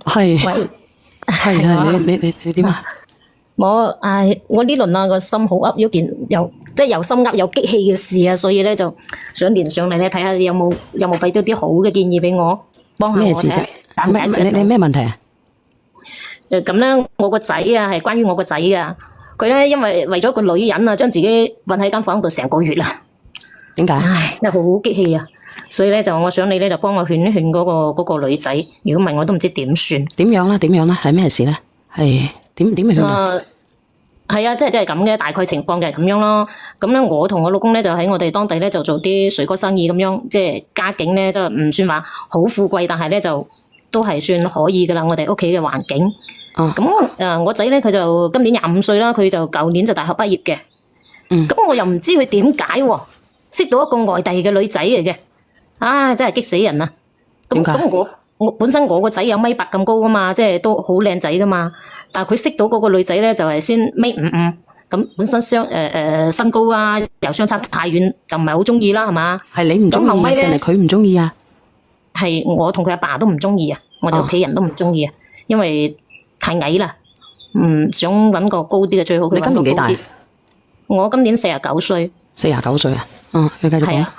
係喂，係你點啊？我呢輪個心好噏咗件又心噏又激氣嘅事啊，所以咧就想連上嚟咧睇下你有冇俾到啲好嘅建議俾我，幫下我咩事啫？你咩問題啊？咁咧，我個仔啊係關於我個仔啊，佢咧因為咗個女人啊，將自己韞喺間房度成個月啦。點解？唉，真係好激氣啊！所以咧就我想你咧就幫我勸一勸嗰個女仔，如果唔係我都唔知點算。點樣啦？係咩事咧？係點去勸啊？係啊，即係咁嘅，大概情況就係咁樣咯。咁咧，我同我老公咧就喺我哋當地咧就做啲水果生意咁樣，即係家境咧就唔算話好富貴，但係咧就都係算可以噶啦。我哋屋企嘅環境。咁我仔咧佢就今年25歲啦，佢就舊年就大學畢業嘅。咁我又唔知佢點解識到一個外地嘅女仔嚟嘅，真係激死人啊！咁我本身我個仔有1.8米咁高噶嘛，即係都好靚仔噶嘛。但係佢識到嗰個女仔咧，就係先1.55米，咁本身身高啊又相差太遠，就唔係好中意啦，係嘛？係你唔中意定係佢唔中意啊？係我同佢阿爸都唔中意啊，我哋屋企人都唔中意啊，因為太矮啦，想搵個高啲嘅最好。你今年幾大？我今年49歲。49歲啊？你繼續講。係啊。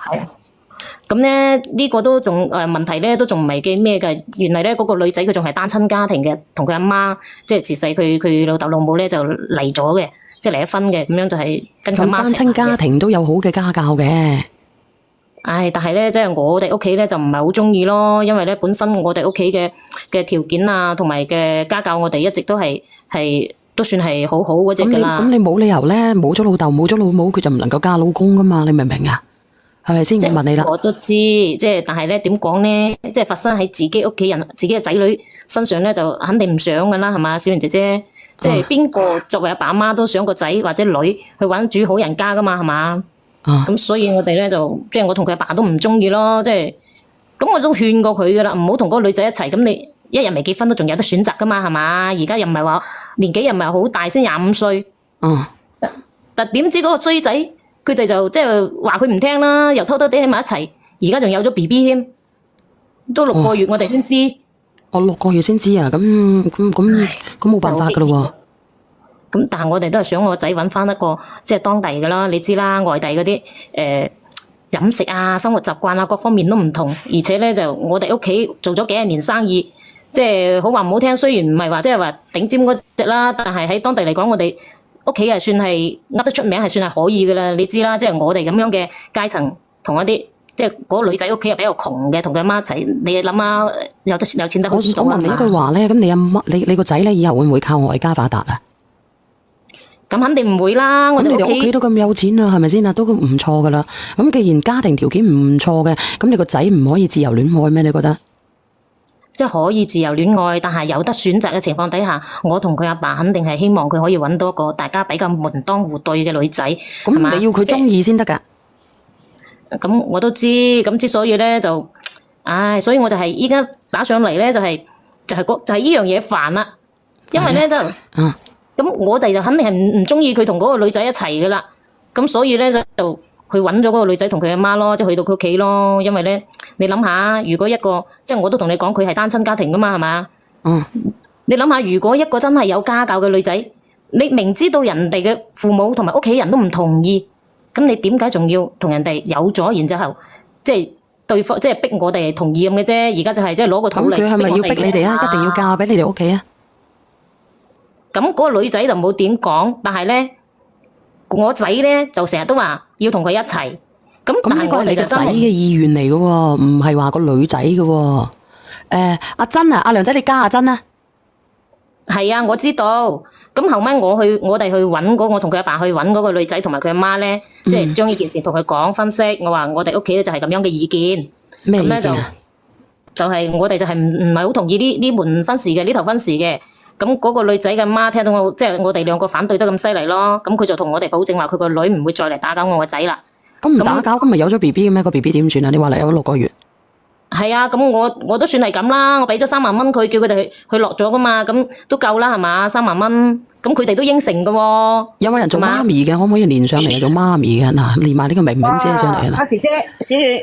咁咧呢個都仲問題咧都仲唔係幾咩嘅，原嚟咧嗰個女仔佢仲係單親家庭嘅，同佢阿媽即係自細佢老豆老母咧就離咗嘅，即係離咗婚嘅，咁樣就係跟佢媽。單親家庭都有好嘅家教嘅。但係咧即係我哋屋企咧就唔係好中意咯，因為咧本身我哋屋企嘅條件啊同埋嘅家教，我哋一直都都算係好好嗰隻噶啦。咁你冇理由咧冇咗老豆冇咗老母，佢就唔能夠嫁老公噶嘛？你明唔明啊？係咪先？我問你啦。我都知，即係但係咧點講咧？即係發生喺自己屋企人、自己嘅仔女身上咧，就肯定唔想噶啦，係嘛？小圓姐姐，即係邊個作為阿爸阿媽都想個仔或者女去搵煮好人家噶嘛，係嘛？咁所以我哋咧就即係我同佢阿爸都唔中意咯，即係咁我都勸過佢噶啦，唔好同嗰個女仔一齊。咁你一日未結婚都仲有得選擇噶嘛，係嘛？而家又唔係話年紀又唔係好大，先25歲。但點知嗰個衰仔？佢哋就即係話佢唔聽啦，又偷偷地喺埋一齊，而家仲有咗 BB 添，都6個月我哋先知。6個月先知啊？咁冇辦法噶咯喎。咁但係我哋都係想我個仔搵翻一個即係當地噶啦，你知啦，外地嗰啲飲食啊、生活習慣啊各方面都唔同，而且咧就我哋屋企做咗幾十年生意，即係好話唔好聽，雖然唔係話即係話頂尖嗰隻啦，但係喺當地嚟講，我哋屋企係算係噏得出名，係算係可以噶啦。你知啦，即係我哋咁樣嘅階層，同一啲即係嗰個女仔屋企係比較窮嘅，同佢阿媽一齊。你諗下，有錢得好邊度啊？我問你一句話咧，咁你阿媽你個仔咧以後會唔會靠外家發達啊？咁肯定唔會啦。我哋屋企都咁有錢啦，係咪先啊？都唔錯噶啦。咁既然家庭條件唔錯嘅，咁你個仔唔可以自由戀愛咩？你覺得？即係可以自由戀愛，但係有得選擇嘅情況底下，我同佢阿爸肯定係希望佢可以揾到一個大家比較門當戶對嘅女仔。咁你要佢中意先得噶。咁我都知，咁之所以咧就，所以我就係依家打上嚟咧，就係依樣嘢煩啦。因為咧就，咁我哋就肯定係唔中意佢同嗰個女仔一齊噶啦。咁所以咧就去揾咗嗰個女仔同佢阿媽咯，即係去到佢屋企咯。因為咧，你諗下，如果一個即係我都同你講，佢係單親家庭噶嘛，係嘛？你諗下，如果一個真係有家教嘅女仔，你明知道人哋嘅父母同埋屋企人都唔同意，咁你點解仲要同人哋有咗，然之後即係對方即係逼我哋同意咁嘅啫？而家就係即係攞個土嚟。咁佢係咪要逼你哋啊？一定要嫁俾你哋屋企啊？咁嗰個女仔就冇點講，但係咧，我仔咧就成日都話要同佢一齊。咁呢個係你個仔嘅意願嚟嘅喎，唔係話個女仔嘅喎。阿珍啊，阿良仔，你加阿珍啊？係啊，我知道。咁後尾我哋去揾我同佢阿爸去揾嗰個女仔同埋佢阿媽咧，即係將呢件事同佢講分析。我話我哋屋企咧就係咁樣嘅意見。咩意見啊？就係我哋就係唔係好同意呢門婚事嘅，呢頭婚事嘅。咁嗰個女仔嘅媽聽到即係我哋兩個反對得咁犀利咯，咁佢就同我哋保證話佢個女唔會再嚟打攪我個仔啦。咁唔打攪，咁咪有咗 BB 嘅咩？個 BB 點算啊？你話嚟有6個月。係啊，咁我都算係咁啦，我俾咗3萬蚊佢，叫佢哋去落咗噶嘛，咁都夠啦係嘛，3萬蚊，咁佢哋都應承噶喎。有冇人做媽咪嘅？可唔可以連上嚟做媽咪嘅？嗱，連埋呢個明明姐上嚟啦。姐姐，小月。